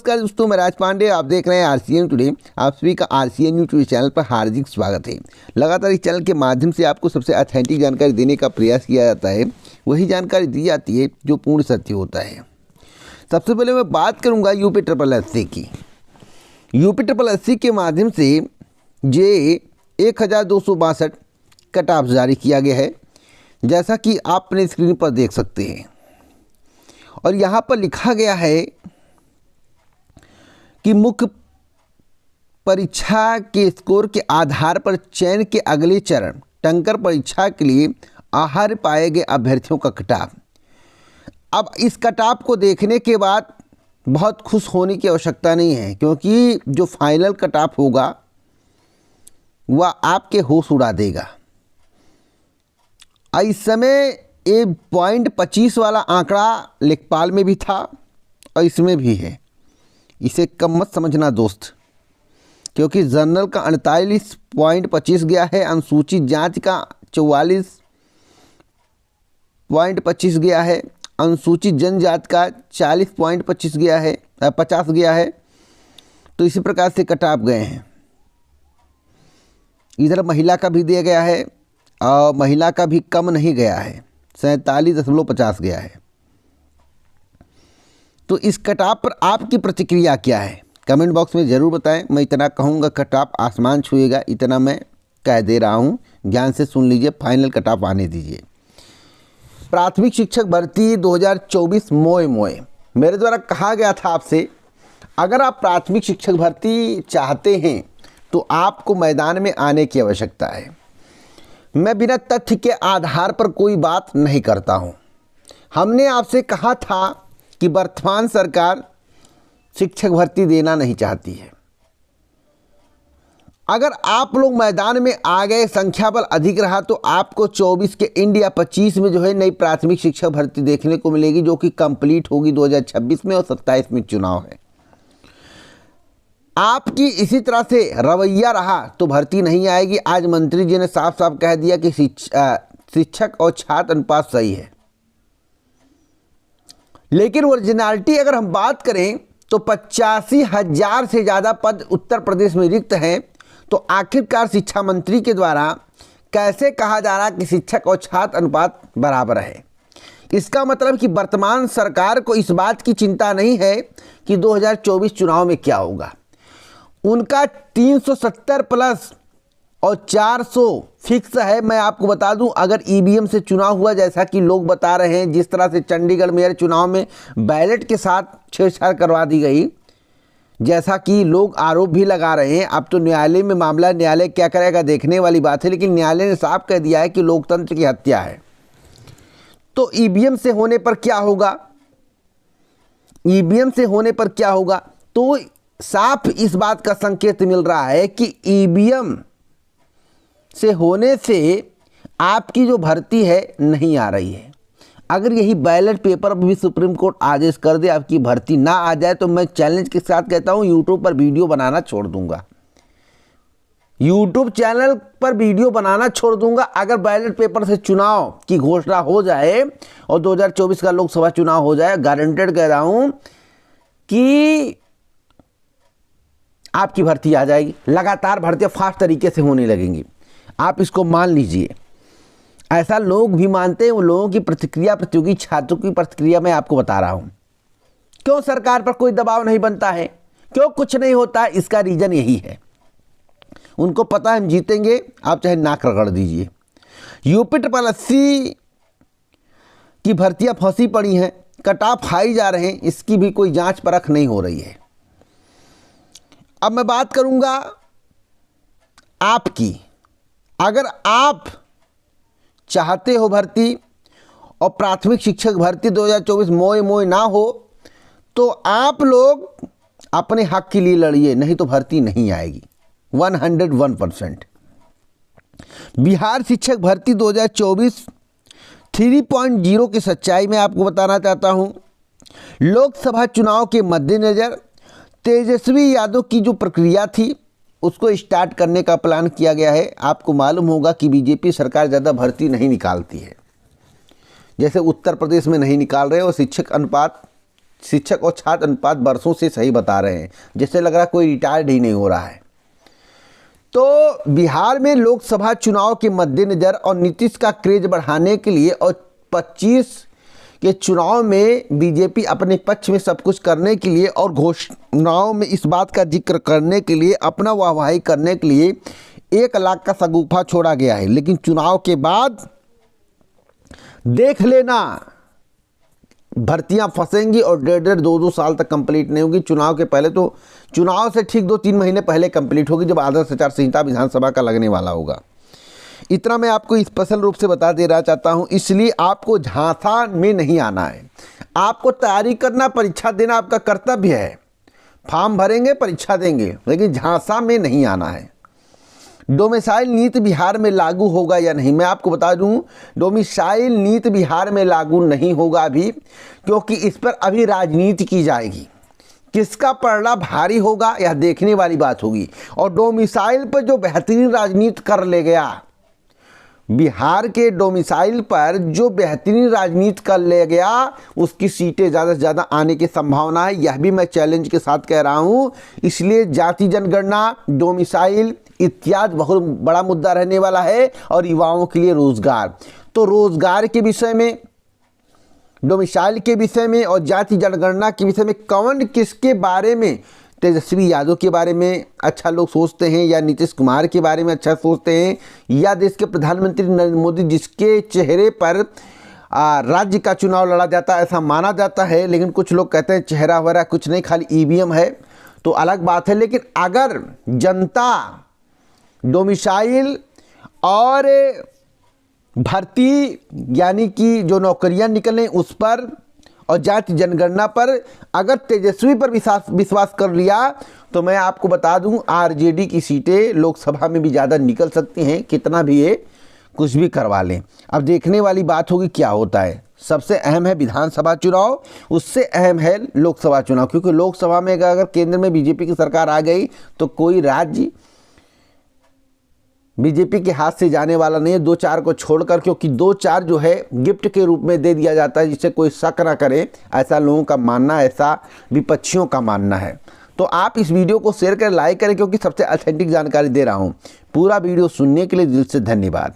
नमस्कार दोस्तों, मैं राज पांडे। आप देख रहे हैं आरसीएन टुडे। आप सभी का आरसीएन न्यूज़ टुडे चैनल पर हार्दिक स्वागत है। लगातार इस चैनल के माध्यम से आपको सबसे ऑथेंटिक जानकारी देने का प्रयास किया जाता है, वही जानकारी दी जाती है जो पूर्ण सत्य होता है। सबसे पहले मैं बात करूँगा यूपी ट्रिपल एससी की। यूपी ट्रिपल एससी के माध्यम से जे 1262 कट ऑफ जारी किया गया है, जैसा कि आप अपने स्क्रीन पर देख सकते हैं। और यहाँ पर लिखा गया है कि मुख्य परीक्षा के स्कोर के आधार पर चयन के अगले चरण टंकर परीक्षा के लिए आहार पाए गए अभ्यर्थियों का कटाव। अब इस कटाव को देखने के बाद बहुत खुश होने की आवश्यकता नहीं है, क्योंकि जो फाइनल कटाव होगा वह आपके होश उड़ा देगा। इस समय 1.25 वाला आंकड़ा लेखपाल में भी था और इसमें भी है। इसे कम मत समझना दोस्त, क्योंकि जनरल का 48.25 गया है, अनुसूचित जांच का 44.25 गया है, अनुसूचित जनजाति का 40.25 गया है, 50 गया है। तो इसी प्रकार से कटाव गए हैं। इधर महिला का भी दिया गया है और महिला का भी कम नहीं गया है, 47.50 गया है। तो इस कटाव पर आपकी प्रतिक्रिया क्या है, कमेंट बॉक्स में ज़रूर बताएं। मैं इतना कहूँगा, कटाव आसमान छुएगा, इतना मैं कह दे रहा हूँ। ध्यान से सुन लीजिए, फाइनल कटाव आने दीजिए। प्राथमिक शिक्षक भर्ती 2024 मोए मेरे द्वारा कहा गया था आपसे, अगर आप प्राथमिक शिक्षक भर्ती चाहते हैं तो आपको मैदान में आने की आवश्यकता है। मैं बिना तथ्य के आधार पर कोई बात नहीं करता हूं। हमने आपसे कहा था कि वर्तमान सरकार शिक्षक भर्ती देना नहीं चाहती है। अगर आप लोग मैदान में आ गए, संख्या बल अधिक रहा, तो आपको 24 के इंडिया 25 में जो है नई प्राथमिक शिक्षक भर्ती देखने को मिलेगी, जो कि कंप्लीट होगी 2026 में और 27 में चुनाव है। आपकी इसी तरह से रवैया रहा तो भर्ती नहीं आएगी। आज मंत्री जी ने साफ साफ कह दिया कि शिक्षक और छात्र अनुपात सही है। लेकिन ओरिजिनलिटी अगर हम बात करें तो 85,000 से ज़्यादा पद उत्तर प्रदेश में रिक्त हैं। तो आखिरकार शिक्षा मंत्री के द्वारा कैसे कहा जा रहा कि शिक्षक और छात्र अनुपात बराबर है? इसका मतलब कि वर्तमान सरकार को इस बात की चिंता नहीं है कि 2024 चुनाव में क्या होगा। उनका 370 प्लस और 400 फिक्स है। मैं आपको बता दूं, अगर ईवीएम से चुनाव हुआ, जैसा कि लोग बता रहे हैं, जिस तरह से चंडीगढ़ मेयर चुनाव में बैलेट के साथ छेड़छाड़ करवा दी गई, जैसा कि लोग आरोप भी लगा रहे हैं। अब तो न्यायालय में मामला, न्यायालय क्या करेगा देखने वाली बात है। लेकिन न्यायालय ने साफ कह दिया है कि लोकतंत्र की हत्या है। तो ईवीएम से होने पर क्या होगा? ईवीएम से होने पर क्या होगा? तो साफ इस बात का संकेत मिल रहा है कि ईवीएम से होने से आपकी जो भर्ती है नहीं आ रही है। अगर यही बैलेट पेपर भी सुप्रीम कोर्ट आदेश कर दे, आपकी भर्ती ना आ जाए, तो मैं चैलेंज के साथ कहता हूं, यूट्यूब पर वीडियो बनाना छोड़ दूंगा। यूट्यूब चैनल पर वीडियो बनाना छोड़ दूंगा अगर बैलेट पेपर से चुनाव की घोषणा हो जाए और 2024 का लोकसभा चुनाव हो जाए। गारंटेड कह रहा हूं कि आपकी भर्ती आ जाएगी। लगातार भर्तियां फास्ट तरीके से होने लगेंगी, आप इसको मान लीजिए। ऐसा लोग भी मानते हैं। उन लोगों की प्रतिक्रिया, प्रतियोगी छात्रों की प्रतिक्रिया मैं आपको बता रहा हूं। क्यों सरकार पर कोई दबाव नहीं बनता है, क्यों कुछ नहीं होता है? इसका रीजन यही है, उनको पता है हम जीतेंगे, आप चाहे नाक रगड़ दीजिए। यूपी ट्रिपल एससी की भर्तियां फंसी पड़ी हैं, कट ऑफ हाई जा रहे हैं, इसकी भी कोई जांच परख नहीं हो रही है। अब मैं बात करूंगा आपकी। अगर आप चाहते हो भर्ती और प्राथमिक शिक्षक भर्ती 2024 मोए ना हो, तो आप लोग अपने हक के लिए लड़िए, नहीं तो भर्ती नहीं आएगी 101%। बिहार शिक्षक भर्ती 2024 3.0 की सच्चाई मैं आपको बताना चाहता हूं। लोकसभा चुनाव के मद्देनज़र तेजस्वी यादव की जो प्रक्रिया थी उसको स्टार्ट करने का प्लान किया गया है। आपको मालूम होगा कि बीजेपी सरकार ज़्यादा भर्ती नहीं निकालती है, जैसे उत्तर प्रदेश में नहीं निकाल रहे और शिक्षक अनुपात शिक्षक और छात्र अनुपात वर्षों से सही बता रहे हैं, जैसे लग रहा है कोई रिटायर्ड ही नहीं हो रहा है। तो बिहार में लोकसभा चुनाव के मद्देनज़र और नीतीश का क्रेज बढ़ाने के लिए और 25 के चुनाव में बीजेपी अपने पक्ष में सब कुछ करने के लिए और घोषणाओं में इस बात का जिक्र करने के लिए, अपना वाहवाही करने के लिए 1 लाख का शगुफा छोड़ा गया है। लेकिन चुनाव के बाद देख लेना, भर्तियां फंसेंगी और 1.5-2 साल तक कंप्लीट नहीं होगी। चुनाव के पहले तो, चुनाव से ठीक 2-3 महीने पहले कंप्लीट होगी, जब आदर्श आचार संहिता विधानसभा का लगने वाला होगा। इतना मैं आपको स्पेशल रूप से बता देना चाहता हूं, इसलिए आपको झांसा में नहीं आना है। आपको तैयारी करना, परीक्षा देना आपका कर्तव्य है। फॉर्म भरेंगे, परीक्षा देंगे, लेकिन झांसा में नहीं आना है। डोमिसाइल नीति बिहार में लागू होगा या नहीं, मैं आपको बता दूं, डोमिसाइल नीति बिहार में लागू नहीं होगा अभी, क्योंकि इस पर अभी राजनीति की जाएगी। किसका पलड़ा भारी होगा यह देखने वाली बात होगी। और डोमिसाइल पर जो बेहतरीन राजनीति कर ले गया, बिहार के डोमिसाइल पर जो बेहतरीन राजनीति कर ले गया, उसकी सीटें ज़्यादा से ज़्यादा आने की संभावना है। यह भी मैं चैलेंज के साथ कह रहा हूं। इसलिए जाति जनगणना, डोमिसाइल इत्यादि बहुत बड़ा मुद्दा रहने वाला है। और युवाओं के लिए रोजगार, तो रोजगार के विषय में, डोमिसाइल के विषय में और जाति जनगणना के विषय में कौन किसके बारे में, तेजस्वी यादव के बारे में अच्छा लोग सोचते हैं, या नीतीश कुमार के बारे में अच्छा सोचते हैं, या देश के प्रधानमंत्री नरेंद्र मोदी जिसके चेहरे पर राज्य का चुनाव लड़ा जाता है ऐसा माना जाता है। लेकिन कुछ लोग कहते हैं चेहरा वगैरह कुछ नहीं, खाली ईवीएम है, तो अलग बात है। लेकिन अगर जनता डोमिसाइल और भर्ती यानी कि जो नौकरियां निकलें उस पर और जाति जनगणना पर अगर तेजस्वी पर विश्वास कर लिया, तो मैं आपको बता दूं आरजेडी की सीटें लोकसभा में भी ज़्यादा निकल सकती हैं, कितना भी ये कुछ भी करवा लें। अब देखने वाली बात होगी क्या होता है। सबसे अहम है विधानसभा चुनाव, उससे अहम है लोकसभा चुनाव, क्योंकि लोकसभा में अगर केंद्र में बीजेपी की सरकार आ गई तो कोई राज्य बीजेपी के हाथ से जाने वाला नहीं है, 2-4 को छोड़कर, क्योंकि 2-4 जो है गिफ्ट के रूप में दे दिया जाता है, जिससे कोई शक ना करे, ऐसा लोगों का मानना, ऐसा विपक्षियों का मानना है। तो आप इस वीडियो को शेयर करें, लाइक करें, क्योंकि सबसे ऑथेंटिक जानकारी दे रहा हूँ। पूरा वीडियो सुनने के लिए दिल से धन्यवाद।